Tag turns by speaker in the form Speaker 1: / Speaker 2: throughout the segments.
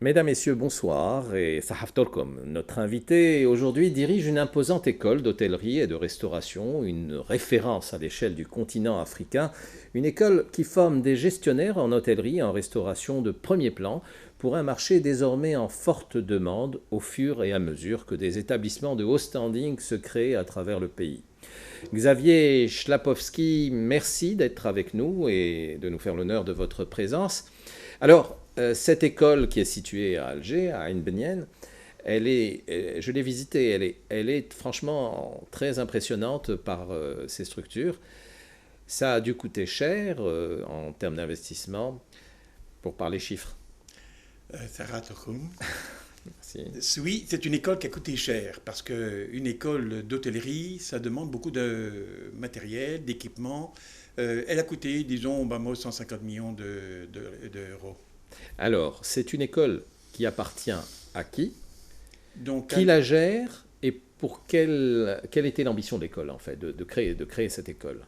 Speaker 1: Mesdames, Messieurs, bonsoir et Sahaf Tolkom. Notre invité aujourd'hui dirige une imposante école d'hôtellerie et de restauration, une référence à l'échelle du continent africain, une école qui forme des gestionnaires en hôtellerie et en restauration de premier plan pour un marché désormais en forte demande au fur et à mesure que des établissements de haut standing se créent à travers le pays. Xavier Schlapowski, merci d'être avec nous et de nous faire l'honneur de votre présence. Alors, cette école qui est située à Alger, à Ain Bnienne, je l'ai visitée, elle est franchement très impressionnante par ses structures. Ça a dû coûter cher en termes d'investissement, pour parler chiffres.
Speaker 2: Sarah Tokoum.
Speaker 1: Merci.
Speaker 2: Oui, c'est une école qui a coûté cher parce qu'une école d'hôtellerie, ça demande beaucoup de matériel, d'équipement. Elle a coûté, disons, 150 millions d'euros.
Speaker 1: Alors, c'est une école qui appartient à qui?
Speaker 2: Donc,
Speaker 1: Qui la gère et pour quelle était l'ambition de l'école en fait, de créer cette école?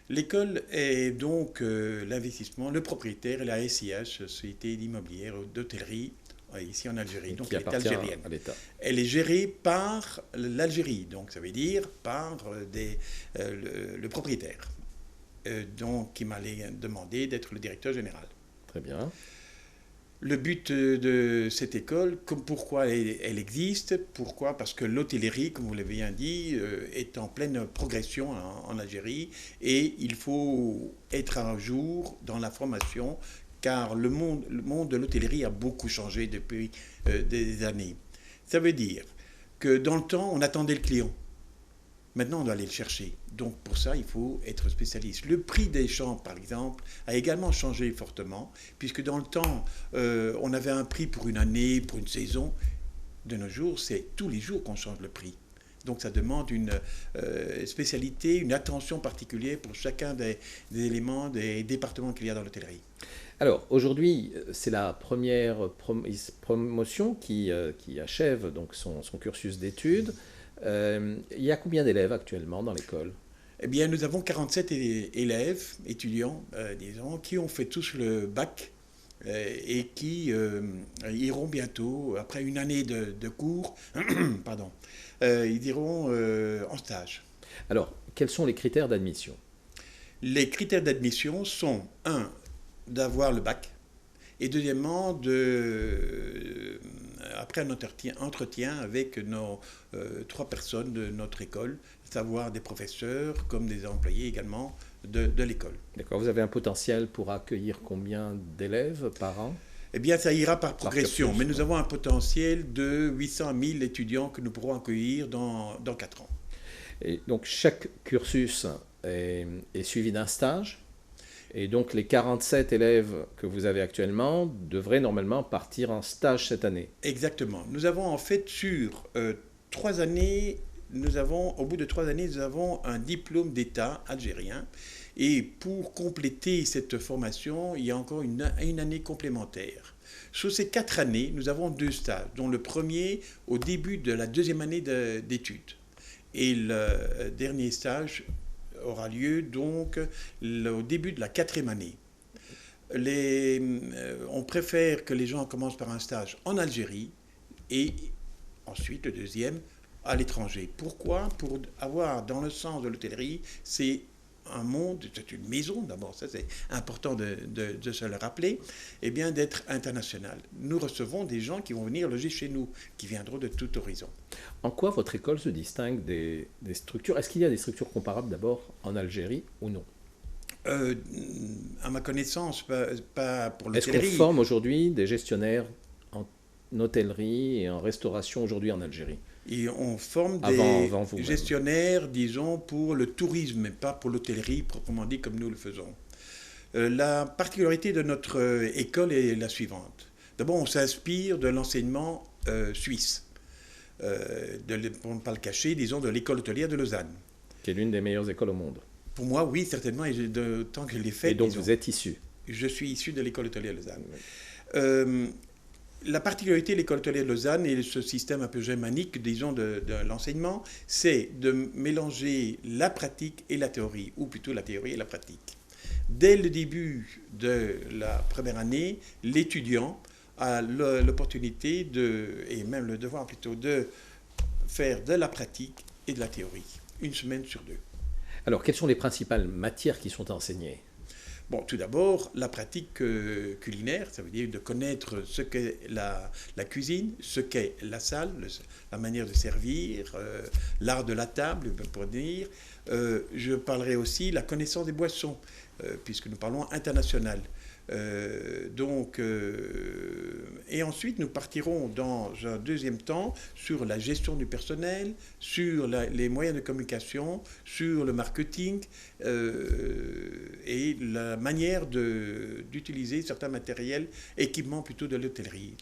Speaker 2: l'école est donc l'investissement, le propriétaire est la SIH, Société d'immobilière d'hôtellerie, ici en Algérie. Donc,
Speaker 1: Qui
Speaker 2: elle est
Speaker 1: appartient
Speaker 2: algérienne.
Speaker 1: à l'État.
Speaker 2: Elle est gérée par l'Algérie, donc ça veut dire par le propriétaire, donc qui m'a demandé d'être le directeur général.
Speaker 1: Très bien.
Speaker 2: Le but de cette école, pourquoi elle existe? Pourquoi? Parce que l'hôtellerie, comme vous l'avez bien dit, est en pleine progression en Algérie et il faut être à jour dans la formation car le monde de l'hôtellerie a beaucoup changé depuis des années. Ça veut dire que dans le temps, on attendait le client. Maintenant, on doit aller le chercher. Donc, pour ça, il faut être spécialiste. Le prix des chambres, par exemple, a également changé fortement, puisque dans le temps, on avait un prix pour une année, pour une saison. De nos jours, c'est tous les jours qu'on change le prix. Donc, ça demande une spécialité, une attention particulière pour chacun des éléments, des départements qu'il y a dans l'hôtellerie.
Speaker 1: Alors aujourd'hui, c'est la première promotion qui achève donc son cursus d'études. Il y a combien d'élèves actuellement dans l'école?
Speaker 2: Eh bien, nous avons 47 élèves, étudiants, disons, qui ont fait tous le bac et qui iront bientôt, après une année de cours, pardon, ils iront en stage.
Speaker 1: Alors, quels sont les critères d'admission?
Speaker 2: Les critères d'admission sont, un, d'avoir le bac, et deuxièmement, après un entretien avec nos trois personnes de notre école, savoir des professeurs comme des employés également de l'école.
Speaker 1: D'accord, vous avez un potentiel pour accueillir combien d'élèves par an?
Speaker 2: Eh bien, ça ira par progression,
Speaker 1: cursus,
Speaker 2: mais nous
Speaker 1: ouais.
Speaker 2: avons un potentiel de 800 000 étudiants que nous pourrons accueillir dans 4 ans.
Speaker 1: Et donc chaque cursus est suivi d'un stage. Et donc les 47 élèves que vous avez actuellement devraient normalement partir en stage cette année.
Speaker 2: Exactement. Nous avons en fait sur 3 années, au bout de 3 années, nous avons un diplôme d'État algérien. Et pour compléter cette formation, il y a encore une année complémentaire. Sur ces 4 années, nous avons 2 stages, dont le premier au début de la deuxième année d'études. Et le dernier stage aura lieu donc au début de la 4e année. On préfère que les gens commencent par un stage en Algérie et ensuite le deuxième à l'étranger. Pourquoi? Pour avoir dans le sens de l'hôtellerie, c'est un monde, c'est une maison d'abord, ça c'est important de se le rappeler, et bien d'être international. Nous recevons des gens qui vont venir loger chez nous, qui viendront de tout horizon.
Speaker 1: En quoi votre école se distingue des structures? Est-ce qu'il y a des structures comparables d'abord en Algérie ou non?
Speaker 2: Euh, à ma connaissance, pas pour
Speaker 1: Est-ce qu'on
Speaker 2: l'hôtellerie.
Speaker 1: forme aujourd'hui des gestionnaires en hôtellerie et en restauration aujourd'hui en Algérie?
Speaker 2: Et on forme des
Speaker 1: Avant vous même.
Speaker 2: gestionnaires, disons, pour le tourisme, mais pas pour l'hôtellerie proprement dit comme nous le faisons. La particularité de notre école est la suivante. D'abord, on s'inspire de l'enseignement suisse, pour ne pas le cacher, disons, de l'école hôtelière de Lausanne.
Speaker 1: Qui est l'une des meilleures écoles au monde.
Speaker 2: Pour moi, oui, certainement, et tant que je l'ai fait,
Speaker 1: Et donc
Speaker 2: disons,
Speaker 1: vous êtes issu.
Speaker 2: je suis issu de l'école hôtelière de Lausanne.
Speaker 1: Oui.
Speaker 2: Euh, La particularité de l'école hôtelière de Lausanne et ce système un peu germanique, disons, de l'enseignement, c'est de mélanger la pratique et la théorie, ou plutôt la théorie et la pratique. Dès le début de la première année, l'étudiant a l'opportunité et même le devoir plutôt, de faire de la pratique et de la théorie, une semaine sur deux.
Speaker 1: Alors, quelles sont les principales matières qui sont enseignées?
Speaker 2: Bon, tout d'abord, la pratique culinaire, ça veut dire de connaître ce qu'est la cuisine, ce qu'est la salle, la manière de servir, l'art de la table, pour dire. Je parlerai aussi la connaissance des boissons, puisque nous parlons international. Et ensuite, nous partirons dans un deuxième temps sur la gestion du personnel, sur les moyens de communication, sur le marketing et la manière d'utiliser certains matériels, équipements plutôt de l'hôtellerie.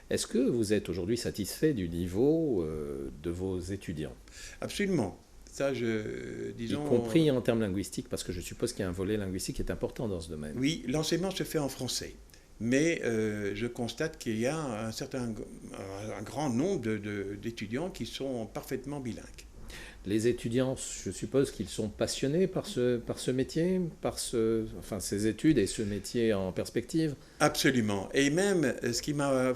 Speaker 1: Est-ce que vous êtes aujourd'hui satisfait du niveau de vos étudiants?
Speaker 2: Absolument. Ça,
Speaker 1: y compris en termes linguistiques, parce que je suppose qu'il y a un volet linguistique qui est important dans ce domaine.
Speaker 2: Oui, l'enseignement se fait en français. Mais je constate qu'il y a un grand nombre d'étudiants qui sont parfaitement bilingues.
Speaker 1: Les étudiants, je suppose qu'ils sont passionnés par ce métier, enfin, ces études et ce métier en perspective?
Speaker 2: Absolument. Et même, ce qui m'a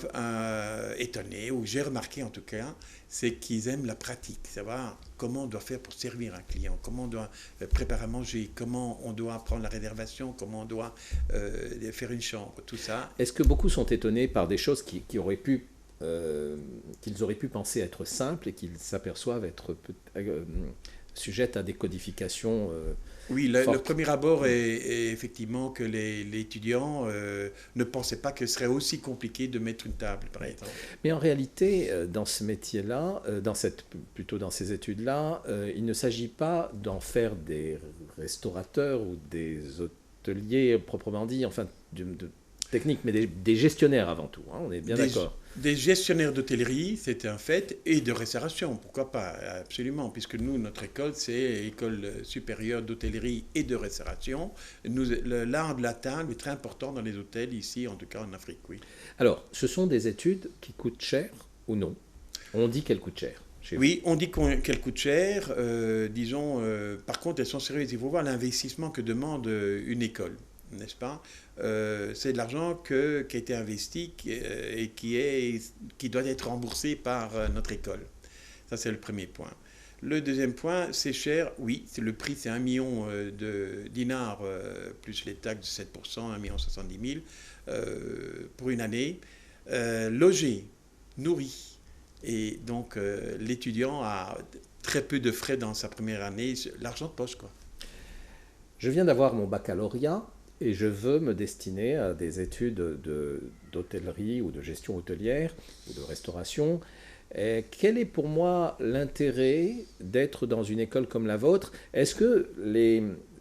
Speaker 2: étonné, ou j'ai remarqué en tout cas, c'est qu'ils aiment la pratique, savoir comment on doit faire pour servir un client, comment on doit préparer à manger, comment on doit prendre la réservation, comment on doit faire une chambre, tout ça.
Speaker 1: Est-ce que beaucoup sont étonnés par des choses qu'ils auraient pu penser être simples et qu'ils s'aperçoivent être sujettes à des codifications
Speaker 2: Oui, le premier abord est effectivement que les étudiants ne pensaient pas que ce serait aussi compliqué de mettre une table, par exemple.
Speaker 1: Mais en réalité, dans ce métier-là, plutôt dans ces études-là, il ne s'agit pas d'en faire des restaurateurs ou des hôteliers proprement dit, enfin de technique, mais des gestionnaires avant tout, hein, on est bien d'accord.
Speaker 2: Des gestionnaires d'hôtellerie, c'était un fait, et de restauration, pourquoi pas, absolument, puisque nous, notre école, c'est École supérieure d'hôtellerie et de restauration. L'art de la table est très important dans les hôtels, ici, en tout cas en Afrique, oui.
Speaker 1: Alors, ce sont des études qui coûtent cher ou non? On dit qu'elles coûtent cher.
Speaker 2: Oui, on dit qu'elles coûtent cher, par contre, elles sont sérieuses. Il faut voir l'investissement que demande une école, n'est-ce pas? C'est de l'argent qui a été investi et qui doit être remboursé par notre école. Ça, c'est le premier point. Le deuxième point, c'est cher. Oui, le prix, c'est 1 million de dinars plus les taxes de 7%, 1,070 000 pour une année. Logé, nourri. Et donc, l'étudiant a très peu de frais dans sa première année. L'argent de poche, quoi.
Speaker 1: Je viens d'avoir mon baccalauréat. Et je veux me destiner à des études d'hôtellerie ou de gestion hôtelière ou de restauration. Et quel est pour moi l'intérêt d'être dans une école comme la vôtre? Est-ce que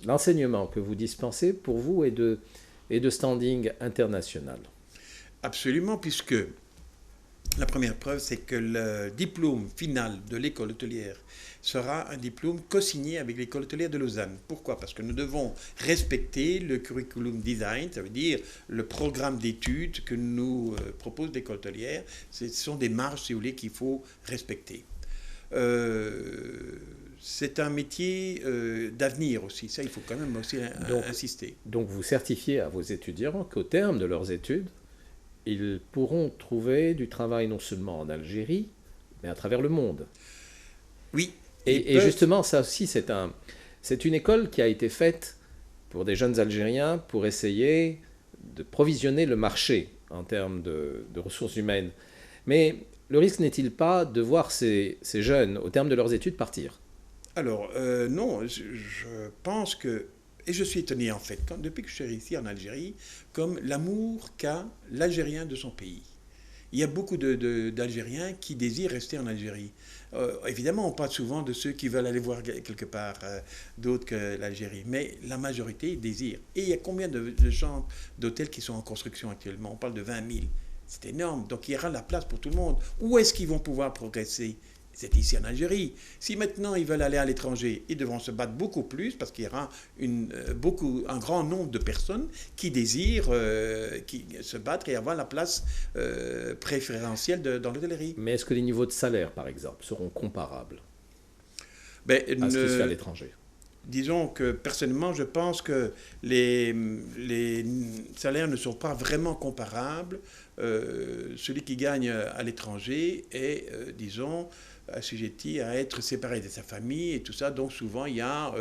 Speaker 1: l'enseignement que vous dispensez pour vous est de standing international?
Speaker 2: Absolument, puisque la première preuve, c'est que le diplôme final de l'école hôtelière sera un diplôme co-signé avec l'école hôtelière de Lausanne. Pourquoi? Parce que nous devons respecter le curriculum design, ça veut dire le programme d'études que nous propose l'école hôtelière. Ce sont des marges, si vous voulez, qu'il faut respecter. C'est un métier d'avenir aussi, ça il faut quand même aussi insister.
Speaker 1: Donc vous certifiez à vos étudiants qu'au terme de leurs études, ils pourront trouver du travail non seulement en Algérie, mais à travers le monde.
Speaker 2: Oui.
Speaker 1: Et justement, ça aussi, c'est une école qui a été faite pour des jeunes Algériens pour essayer de provisionner le marché en termes de ressources humaines. Mais le risque n'est-il pas de voir ces jeunes, au terme de leurs études, partir?
Speaker 2: Alors, non, je pense que... Et je suis étonné, en fait, depuis que je suis ici en Algérie, comme l'amour qu'a l'Algérien de son pays. Il y a beaucoup d'Algériens qui désirent rester en Algérie. Évidemment, on parle souvent de ceux qui veulent aller voir quelque part d'autre que l'Algérie, mais la majorité désire. Et il y a combien de chambres d'hôtels qui sont en construction actuellement? On parle de 20 000. C'est énorme. Donc il y aura la place pour tout le monde. Où est-ce qu'ils vont pouvoir progresser? C'est ici en Algérie. Si maintenant ils veulent aller à l'étranger, ils devront se battre beaucoup plus parce qu'il y aura un grand nombre de personnes qui désirent se battre et avoir la place préférentielle dans l'hôtellerie.
Speaker 1: Mais est-ce que les niveaux de salaire, par exemple, seront comparables à ce qui se fait à l'étranger?
Speaker 2: Disons que personnellement, je pense que les salaires ne sont pas vraiment comparables celui qui gagne à l'étranger est, disons, assujetti à être séparé de sa famille et tout ça. Donc souvent, il y a,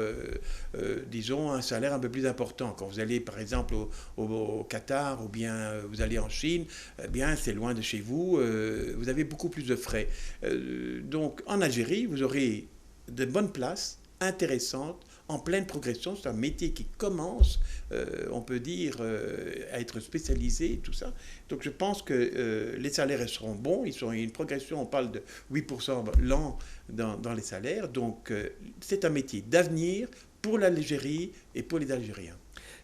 Speaker 2: disons, un salaire un peu plus important. Quand vous allez, par exemple, au Qatar ou bien vous allez en Chine, eh bien, c'est loin de chez vous. Vous avez beaucoup plus de frais. Donc en Algérie, vous aurez de bonnes places intéressantes en pleine progression. C'est un métier qui commence, on peut dire, à être spécialisé et tout ça. Donc je pense que les salaires seront bons. Ils sont une progression, on parle de 8% l'an dans les salaires. Donc c'est un métier d'avenir pour l'Algérie et pour les Algériens.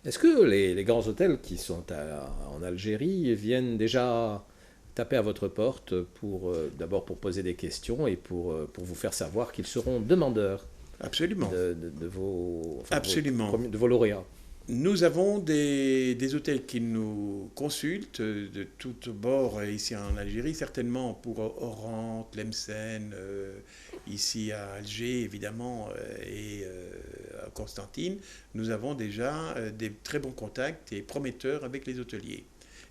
Speaker 1: Est-ce que les grands hôtels qui sont en Algérie viennent déjà taper à votre porte pour d'abord pour poser des questions et pour vous faire savoir qu'ils seront demandeurs
Speaker 2: Absolument.
Speaker 1: de vos, enfin,
Speaker 2: Absolument.
Speaker 1: de vos lauréats?
Speaker 2: Nous avons des hôtels qui nous consultent de tous bords ici en Algérie, certainement pour Oran, Tlemcen, ici à Alger évidemment, et à Constantine. Nous avons déjà des très bons contacts et prometteurs avec les hôteliers.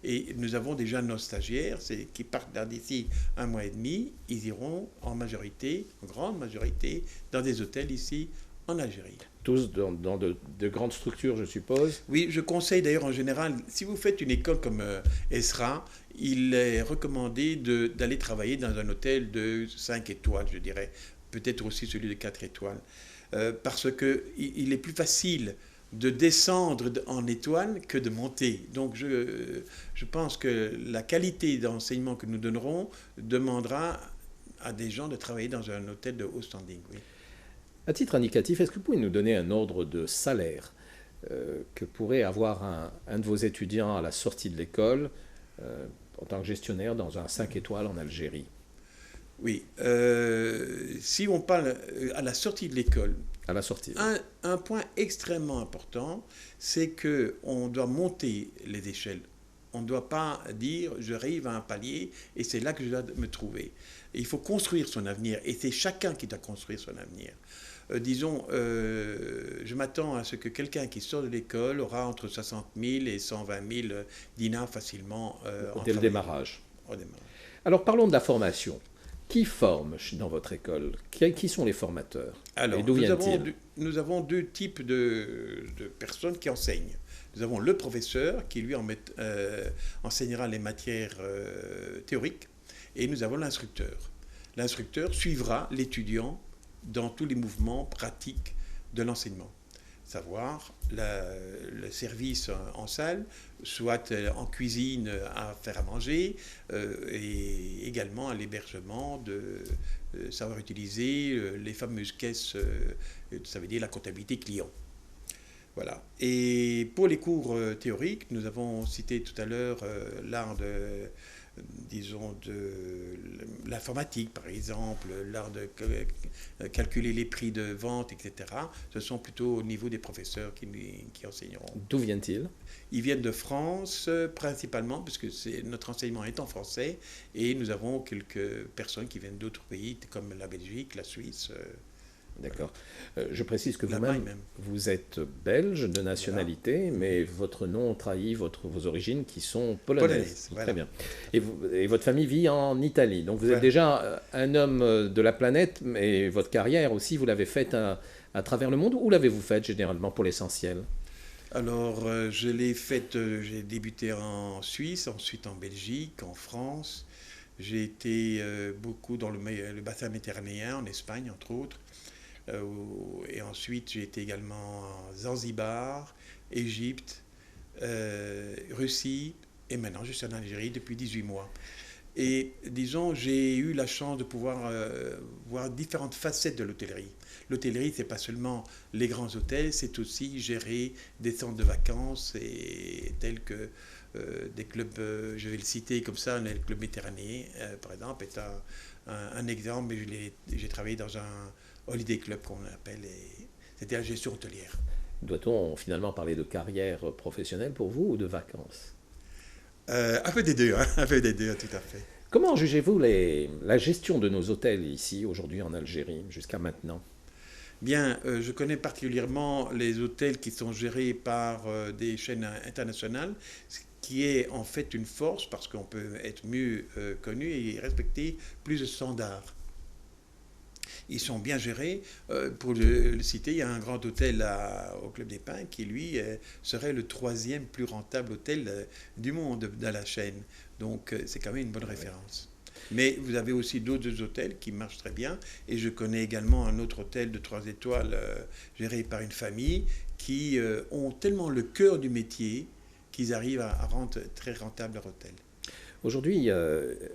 Speaker 2: Et nous avons déjà nos stagiaires qui partent d'ici un mois et demi. Ils iront en majorité, en grande majorité, dans des hôtels ici en Algérie.
Speaker 1: Tous dans de grandes structures, je suppose.
Speaker 2: Oui, je conseille d'ailleurs en général, si vous faites une école comme ESRA, il est recommandé d'aller travailler dans un hôtel de 5 étoiles, je dirais, peut-être aussi celui de 4 étoiles, parce qu'il est plus facile de descendre en étoile que de monter. Donc je pense que la qualité d'enseignement que nous donnerons demandera à des gens de travailler dans un hôtel de haut standing. Oui.
Speaker 1: À titre indicatif, est-ce que vous pouvez nous donner un ordre de salaire que pourrait avoir un de vos étudiants à la sortie de l'école en tant que gestionnaire dans un 5 étoiles en Algérie?
Speaker 2: Oui. Si on parle à la sortie de l'école,
Speaker 1: à la sortie.
Speaker 2: Un point extrêmement important, c'est qu'on doit monter les échelles. On ne doit pas dire j'arrive à un palier et c'est là que je dois me trouver. Et il faut construire son avenir et c'est chacun qui doit construire son avenir. Disons, je m'attends à ce que quelqu'un qui sort de l'école aura entre 60 000 et 120 000 dinars facilement.
Speaker 1: Dès le démarrage.
Speaker 2: Au démarrage.
Speaker 1: Alors parlons de la formation. Qui forme dans votre école? Qui sont les formateurs?
Speaker 2: Alors,
Speaker 1: et d'où viennent-ils?
Speaker 2: nous avons deux types de personnes qui enseignent. Nous avons le professeur qui, lui, enseignera les matières théoriques, et nous avons l'instructeur. L'instructeur suivra l'étudiant dans tous les mouvements pratiques de l'enseignement. Savoir le service en salle, soit en cuisine à faire à manger, et également à l'hébergement, de savoir utiliser les fameuses caisses, ça veut dire la comptabilité client. Voilà. Et pour les cours théoriques, nous avons cité tout à l'heure l'art de l'informatique, par exemple, l'art de calculer les prix de vente, etc. Ce sont plutôt au niveau des professeurs qui enseigneront.
Speaker 1: D'où viennent-ils?
Speaker 2: Ils viennent de France principalement, puisque notre enseignement est en français, et nous avons quelques personnes qui viennent d'autres pays, comme la Belgique, la Suisse.
Speaker 1: D'accord. Je précise que vous-même, vous êtes belge de nationalité, voilà. Mais votre nom trahit vos origines qui sont polonaises.
Speaker 2: Voilà.
Speaker 1: Très bien. Et votre famille vit en Italie. Donc vous êtes déjà un homme de la planète, mais votre carrière aussi, vous l'avez faite à travers le monde. Où l'avez-vous faite généralement pour l'essentiel?
Speaker 2: Alors, je l'ai faite, j'ai débuté en Suisse, ensuite en Belgique, en France. J'ai été beaucoup dans le bassin méditerranéen, en Espagne, entre autres. Et ensuite, j'ai été également à Zanzibar, Égypte, Russie, et maintenant je suis en Algérie depuis 18 mois. Et disons, j'ai eu la chance de pouvoir voir différentes facettes de l'hôtellerie. L'hôtellerie, c'est pas seulement les grands hôtels, c'est aussi gérer des centres de vacances tels que des clubs, je vais le citer comme ça, le club méditerranéen, par exemple, est un exemple, mais j'ai travaillé dans un Holiday Club, qu'on appelle, et c'était la gestion hôtelière.
Speaker 1: Doit-on finalement parler de carrière professionnelle pour vous ou de vacances?
Speaker 2: Un peu des deux, hein, un peu des deux, tout à fait.
Speaker 1: Comment jugez-vous la gestion de nos hôtels ici, aujourd'hui en Algérie, jusqu'à maintenant?
Speaker 2: Bien, je connais particulièrement les hôtels qui sont gérés par des chaînes internationales, ce qui est en fait une force parce qu'on peut être mieux connu et respecter plus de standards. Ils sont bien gérés. Pour le citer, il y a un grand hôtel au Club des Pins qui, lui, serait le troisième plus rentable hôtel du monde dans la chaîne. Donc, c'est quand même une bonne référence. Mais vous avez aussi d'autres hôtels qui marchent très bien. Et je connais également un autre hôtel de 3 étoiles géré par une famille qui ont tellement le cœur du métier qu'ils arrivent à rendre très rentable leur hôtel.
Speaker 1: Aujourd'hui,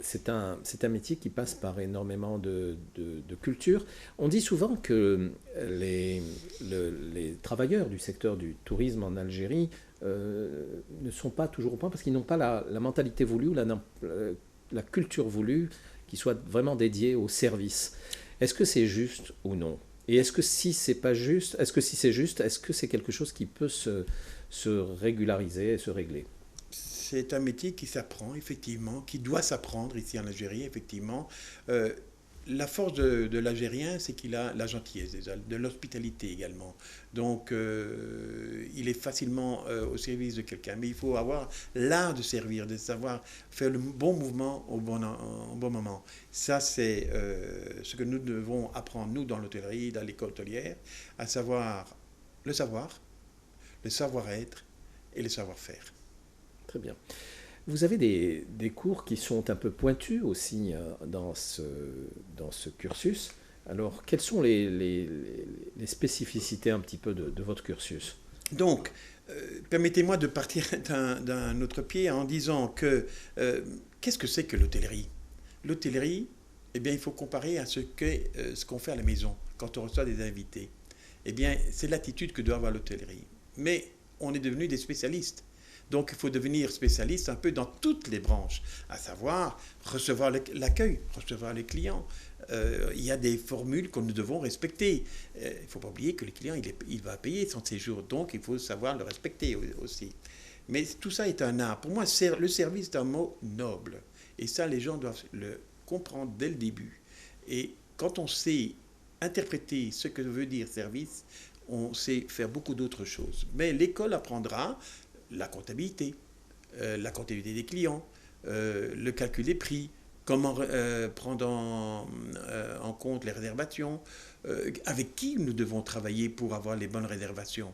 Speaker 1: c'est un métier qui passe par énormément de culture. On dit souvent que les travailleurs du secteur du tourisme en Algérie ne sont pas toujours au point parce qu'ils n'ont pas la mentalité voulue ou la culture voulue qui soit vraiment dédiée au service. Est-ce que c'est juste ou non? Et est-ce que si c'est pas juste, est-ce que si c'est juste, est-ce que c'est quelque chose qui peut se régulariser et se régler?
Speaker 2: C'est un métier qui s'apprend, effectivement, qui doit s'apprendre ici en Algérie, effectivement. Euh, la force de l'Algérien, c'est qu'il a la gentillesse déjà, de l'hospitalité également. Donc, il est facilement au service de quelqu'un. Mais il faut avoir l'art de servir, de savoir faire le bon mouvement au bon moment. Ça, c'est ce que nous devons apprendre, nous, dans l'hôtellerie, dans l'école hôtelière, à savoir, le savoir-être et le savoir-faire.
Speaker 1: Très bien. Vous avez des cours qui sont un peu pointus aussi dans ce cursus. Alors, quelles sont les spécificités un petit peu de votre cursus?
Speaker 2: Donc, permettez-moi de partir d'un autre pied en disant que qu'est-ce que c'est que l'hôtellerie? L'hôtellerie, eh bien, il faut comparer à ce qu'on fait à la maison quand on reçoit des invités. Eh bien, c'est l'attitude que doit avoir l'hôtellerie. Mais on est devenu des spécialistes. Donc, il faut devenir spécialiste un peu dans toutes les branches, à savoir recevoir l'accueil, recevoir les clients. Il y a des formules que nous devons respecter. Il ne faut pas oublier que le client, il va payer son séjour, donc il faut savoir le respecter aussi. Mais tout ça est un art. Pour moi, le service est un mot noble. Et ça, les gens doivent le comprendre dès le début. Et quand on sait interpréter ce que veut dire service, on sait faire beaucoup d'autres choses. Mais l'école apprendra la comptabilité des clients, le calcul des prix, comment prendre en compte les réservations, avec qui nous devons travailler pour avoir les bonnes réservations.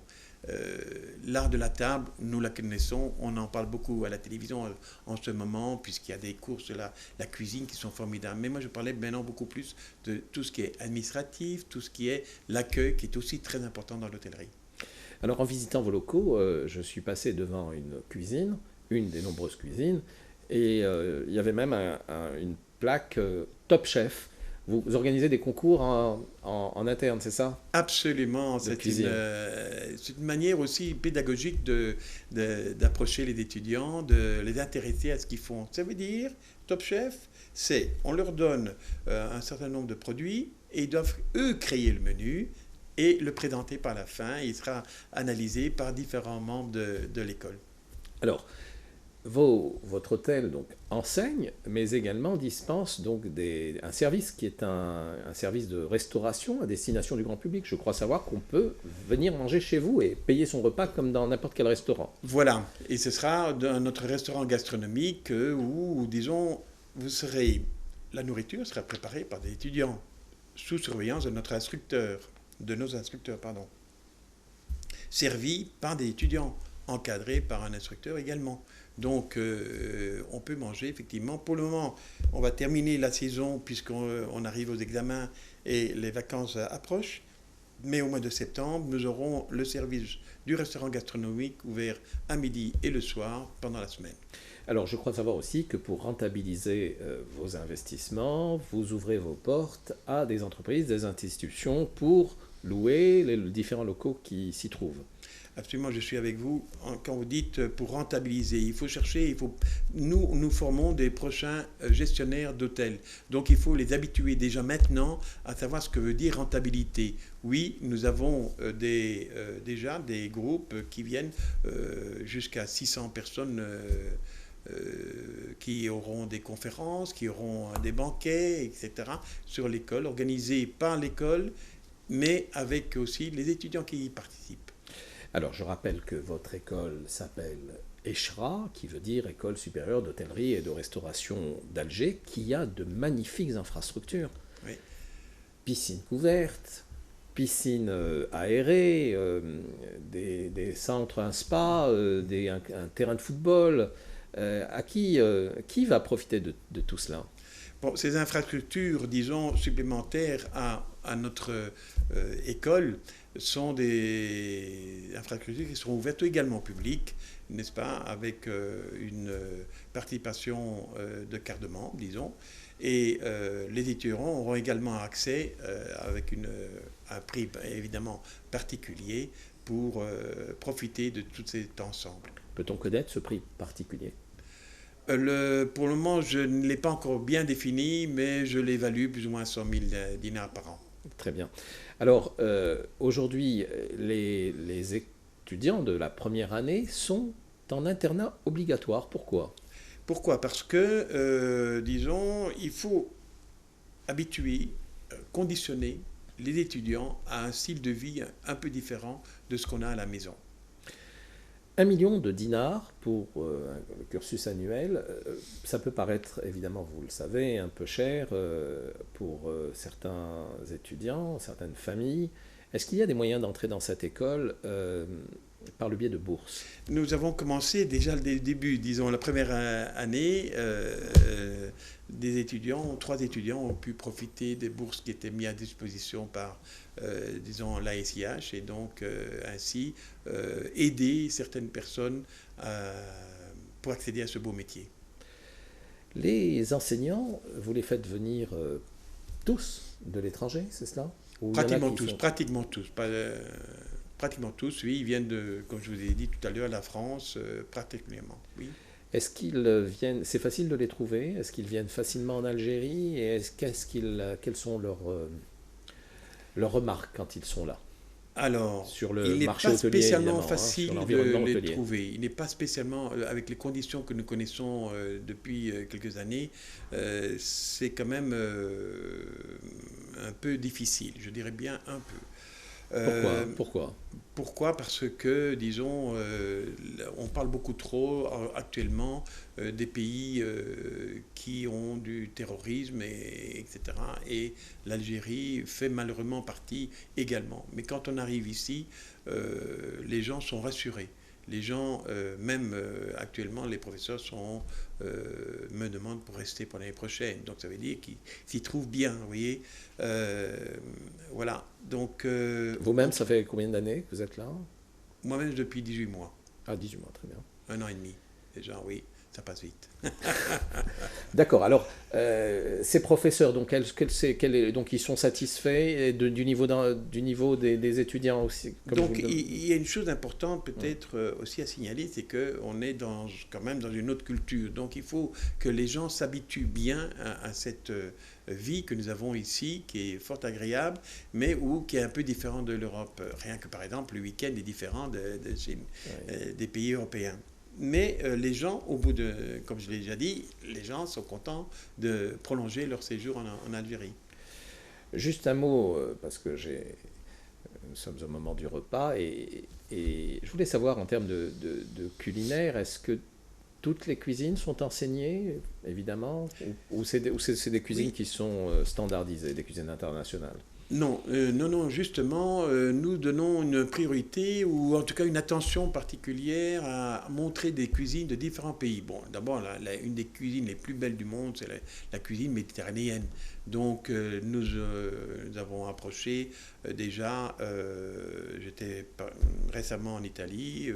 Speaker 2: L'art de la table, nous la connaissons, on en parle beaucoup à la télévision en ce moment, puisqu'il y a des cours sur la cuisine qui sont formidables. Mais moi, je parlais maintenant beaucoup plus de tout ce qui est administratif, tout ce qui est l'accueil, qui est aussi très important dans l'hôtellerie.
Speaker 1: Alors, en visitant vos locaux, je suis passé devant une cuisine, une des nombreuses cuisines, et il y avait même une plaque Top Chef. Vous organisez des concours en interne, c'est ça?
Speaker 2: Absolument,
Speaker 1: De cuisine.
Speaker 2: c'est une manière aussi pédagogique d'approcher les étudiants, de les intéresser à ce qu'ils font. Ça veut dire, Top Chef, on leur donne un certain nombre de produits et ils doivent, eux, créer le menu et le présenter par la fin. Il sera analysé par différents membres de l'école.
Speaker 1: Alors, votre hôtel donc enseigne, mais également dispense donc un service qui est un service de restauration à destination du grand public. Je crois savoir qu'on peut venir manger chez vous et payer son repas comme dans n'importe quel restaurant.
Speaker 2: Voilà, et ce sera notre restaurant gastronomique où, disons, la nourriture sera préparée par des étudiants sous surveillance de nos instructeurs, pardon, servis par des étudiants, encadrés par un instructeur également. Donc, on peut manger effectivement. Pour le moment, on va terminer la saison puisqu'on arrive aux examens et les vacances approchent. Mais au mois de septembre, nous aurons le service du restaurant gastronomique ouvert à midi et le soir pendant la semaine.
Speaker 1: Alors, je crois savoir aussi que pour rentabiliser vos investissements, vous ouvrez vos portes à des entreprises, des institutions pour louer les différents locaux qui s'y trouvent.
Speaker 2: Absolument, je suis avec vous. Quand vous dites pour rentabiliser, il faut chercher, nous formons des prochains gestionnaires d'hôtels. Donc il faut les habituer déjà maintenant à savoir ce que veut dire rentabilité. Oui, nous avons déjà des groupes qui viennent jusqu'à 600 personnes qui auront des conférences, qui auront des banquets, etc. sur l'école, organisés par l'école mais avec aussi les étudiants qui y participent.
Speaker 1: Alors, je rappelle que votre école s'appelle ECHRA, qui veut dire École supérieure d'hôtellerie et de restauration d'Alger, qui a de magnifiques infrastructures.
Speaker 2: Oui.
Speaker 1: Piscine couverte, piscine aérée, des centres, un spa, un terrain de football. Qui va profiter de tout cela?
Speaker 2: Bon, ces infrastructures, disons, supplémentaires à notre école sont des infrastructures qui seront ouvertes également au public, n'est-ce pas, avec une participation de carte de membre, disons. Et les étudiants auront également accès avec un prix évidemment particulier pour profiter de tout cet ensemble.
Speaker 1: Peut-on connaître ce prix particulier?
Speaker 2: Pour le moment, je ne l'ai pas encore bien défini, mais je l'évalue plus ou moins à 100 000 dinars par an.
Speaker 1: Très bien. Alors, aujourd'hui, les étudiants de la première année sont en internat obligatoire. Pourquoi?
Speaker 2: Pourquoi? Parce que, disons, il faut habituer, conditionner les étudiants à un style de vie un peu différent de ce qu'on a à la maison.
Speaker 1: 1 million de dinars pour le cursus annuel, ça peut paraître, évidemment, vous le savez, un peu cher pour certains étudiants, certaines familles. Est-ce qu'il y a des moyens d'entrer dans cette école par le biais de bourses?
Speaker 2: Nous avons commencé déjà dès le début, disons la première année, trois étudiants ont pu profiter des bourses qui étaient mises à disposition par, disons, l'ASIH et donc ainsi aider certaines personnes pour accéder à ce beau métier.
Speaker 1: Les enseignants, vous les faites venir tous de l'étranger, c'est cela? Ou il y en a
Speaker 2: Pratiquement
Speaker 1: qui
Speaker 2: tous,
Speaker 1: sont...
Speaker 2: pratiquement tous. Pratiquement tous, oui, ils viennent de, comme je vous ai dit tout à l'heure, la France, particulièrement, oui.
Speaker 1: Est-ce qu'ils viennent, c'est facile de les trouver? Est-ce qu'ils viennent facilement en Algérie? Et quelles sont leurs remarques quand ils sont là?
Speaker 2: Alors,
Speaker 1: Sur le
Speaker 2: il n'est
Speaker 1: marché
Speaker 2: pas
Speaker 1: hôtelier,
Speaker 2: spécialement
Speaker 1: évidemment, hein, sur
Speaker 2: facile de
Speaker 1: l'environnement
Speaker 2: les
Speaker 1: hôtelier.
Speaker 2: trouver. Il n'est pas spécialement, avec les conditions que nous connaissons depuis quelques années, c'est quand même un peu difficile, je dirais bien un peu.
Speaker 1: Pourquoi?
Speaker 2: Pourquoi? Parce que, disons, on parle beaucoup trop actuellement des pays qui ont du terrorisme, etc. Et l'Algérie fait malheureusement partie également. Mais quand on arrive ici, les gens sont rassurés. Les gens, même actuellement, les professeurs me demandent pour rester pour l'année prochaine. Donc ça veut dire qu'ils s'y trouvent bien, vous voyez. Voilà. Donc,
Speaker 1: Vous-même, ça fait combien d'années que vous êtes là?
Speaker 2: moi-même depuis 18 mois,
Speaker 1: Ah, 18 mois, très bien.
Speaker 2: 1 an et demi. Déjà, oui, ça passe vite.
Speaker 1: D'accord. Alors, ces professeurs, donc, donc, ils sont satisfaits du niveau des étudiants aussi, comme
Speaker 2: Donc,
Speaker 1: vous
Speaker 2: il y a une chose importante peut-être aussi à signaler, c'est qu'on est quand même dans une autre culture. Donc, il faut que les gens s'habituent bien à cette vie que nous avons ici, qui est fort agréable, mais qui est un peu différente de l'Europe. Rien que, par exemple, le week-end est différent des pays européens. Mais les gens, comme je l'ai déjà dit, les gens sont contents de prolonger leur séjour en Algérie.
Speaker 1: Juste un mot, parce que nous sommes au moment du repas, et je voulais savoir en termes de culinaire, est-ce que toutes les cuisines sont enseignées, évidemment, ou c'est des cuisines
Speaker 2: Oui.
Speaker 1: qui sont standardisées, des cuisines internationales?
Speaker 2: Non, non, justement, nous donnons une priorité ou en tout cas une attention particulière à montrer des cuisines de différents pays. Bon, d'abord, une des cuisines les plus belles du monde, c'est la cuisine méditerranéenne. Donc, nous avons approché déjà, j'étais récemment en Italie,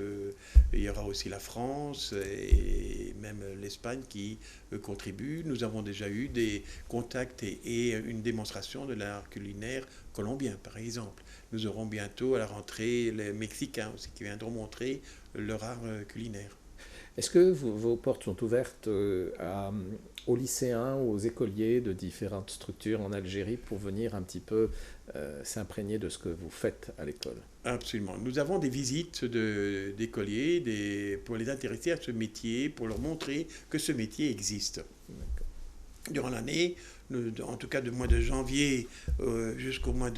Speaker 2: il y aura aussi la France et même l'Espagne qui contribue. Nous avons déjà eu des contacts et une démonstration de l'art culinaire colombien, par exemple. Nous aurons bientôt à la rentrée les Mexicains aussi qui viendront montrer leur art culinaire.
Speaker 1: Est-ce que vos portes sont ouvertes aux lycéens, aux écoliers de différentes structures en Algérie pour venir un petit peu s'imprégner de ce que vous faites à l'école?
Speaker 2: Absolument. Nous avons des visites d'écoliers pour les intéresser à ce métier, pour leur montrer que ce métier existe. Durant l'année, en tout cas du mois de janvier jusqu'au mois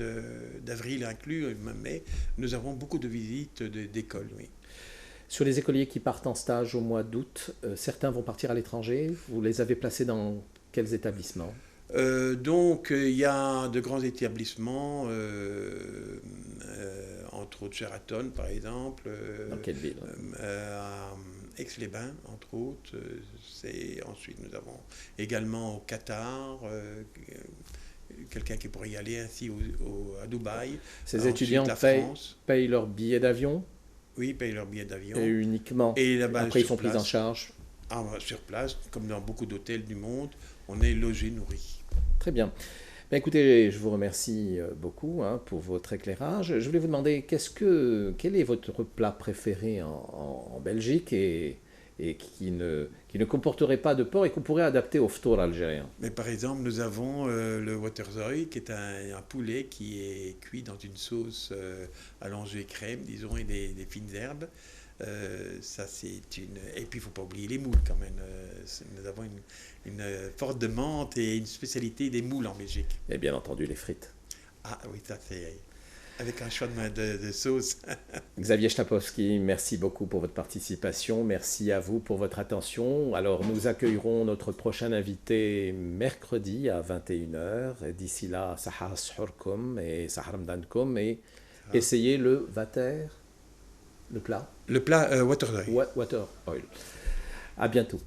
Speaker 2: d'avril inclus, même mai, nous avons beaucoup de visites d'écoles, oui.
Speaker 1: Sur les écoliers qui partent en stage au mois d'août, certains vont partir à l'étranger. Vous les avez placés dans quels établissements?
Speaker 2: Donc, il y a de grands établissements, entre autres Sheraton, par exemple,
Speaker 1: Dans quelle ville?
Speaker 2: à Aix-les-Bains, entre autres. Ensuite, nous avons également au Qatar, quelqu'un qui pourrait y aller ainsi à Dubaï.
Speaker 1: Ces
Speaker 2: Ensuite,
Speaker 1: étudiants
Speaker 2: la France.
Speaker 1: payent leur billet d'avion
Speaker 2: Oui, ils payent leur billet d'avion.
Speaker 1: et uniquement.
Speaker 2: Et là-bas,
Speaker 1: Après, ils
Speaker 2: sur
Speaker 1: sont pris en
Speaker 2: place,
Speaker 1: charge.
Speaker 2: sur place, comme dans beaucoup d'hôtels du monde, on est logé, nourri.
Speaker 1: Très bien. Ben, écoutez, je vous remercie beaucoup pour votre éclairage. Je voulais vous demander, quel est votre plat préféré en Belgique et qui ne comporterait pas de porc et qu'on pourrait adapter au ftour algérien?
Speaker 2: Mais par exemple, nous avons le waterzooi, qui est un poulet qui est cuit dans une sauce allongée crème, disons, et des fines herbes. Ça, c'est une. Et puis, il ne faut pas oublier les moules quand même. Nous avons une forte demande et une spécialité des moules en Belgique.
Speaker 1: Et bien entendu, les frites.
Speaker 2: Ah oui, ça c'est avec un choix de sauce.
Speaker 1: Xavier Stapowski, merci beaucoup pour votre participation. Merci à vous pour votre attention. Alors, nous accueillerons notre prochain invité mercredi à 21h. D'ici là, Sahar Shurkum et Sahar Mdankum et essayez le vater, le plat.
Speaker 2: Le plat waterzooi.
Speaker 1: Water oil. À bientôt.